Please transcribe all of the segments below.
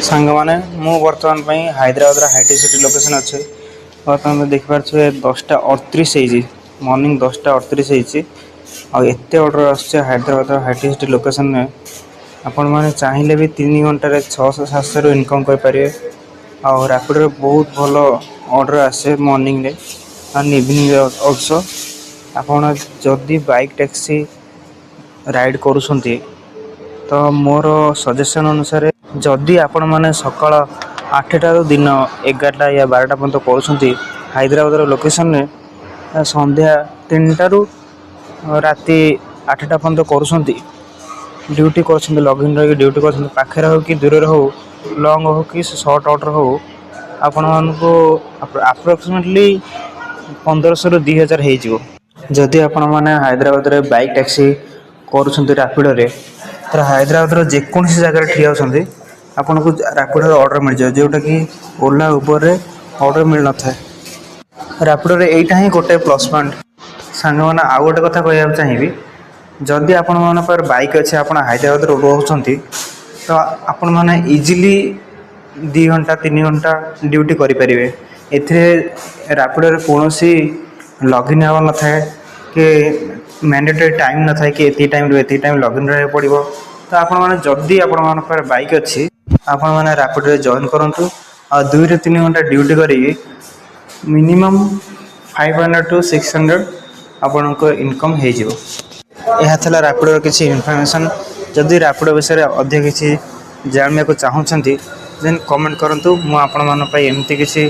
सांग मैंने मु बर्तमान हैदराबाद हाईटे सिटी लोकेशन अच्छे बर्तमान देखिपे 10:38 मॉर्निंग 10:38 आते ऑर्डर आसैदराबाद हाईटे सिटी लोकेशन में आपण मैंने चाहिए भी 3 घंटे 600-700 इनकम करें। रैपिड बहुत भल ऑर्डर आसे मॉर्निंग रे एंड इवनिंग ऑल्सो आपण जदि बाइक टैक्सी राइड करुँच तो मोर सजेशन अनुसार जदि आपण मैंने सकाळ 8टा दिन 11टा या 12टा पर्यंत करुँच हैदराबाद लोकेशन में संध्या 3टा राति 8टा पर्यंत करुँच ड्यूटी कर लॉगिन रही ड्यूटी कर पाखे हो कि दूर हो लॉन्ग हो कि शॉर्ट ऑर्डर हो आपण मानू अप्रोक्सीमेटली 1500 ରୁ 2000 हो जदि आपण मैंने हैदराबाद रे बाइक टैक्सी करुँच रैपिडो रे तो हैदराबाद जेकोसी जगह ठिया होती आपन को रैपिडो ऑर्डर मिल जाए जोटा कि ओला उबर रे ऑर्डर मिल न था। रैपिडो रे एटा ही गोटे प्लस पॉइंट सांग मैंने आउ गोटे कथा कहना चाहिए जदि आपण मन पर बाइक अच्छे आप हैदराबाद रोचे तो आपण मैंने इजिली 2 घंटा 3 घंटा ड्यूटी करें। एथिरे रैपिडो रे कौन लॉगिन आवर न था कि मैंडेटरी टाइम न था कि एति टाइम लॉगिन रहा पड़ो तो आपण मैंने जदि आपण मन पर बाइक अच्छी आपण मैंने रैपिडो रे जॉइन करूँ आ 2 ରୁ 3 घंटा ड्यूटी करी मिनिमम 500 to 600 आपण को इनकम हो यह रैपिडो किसी इनफॉरमेशन जदि रैपिडो विषय अधिक किसी जाना को चाहूँगी देन कमेंट करूँ मुझे एमती किसी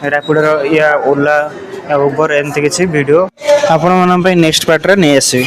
रैपिडो या ओला या उबर एमती किसी वीडियो आपण नेक्स्ट पार्ट रे नहीं आसवी।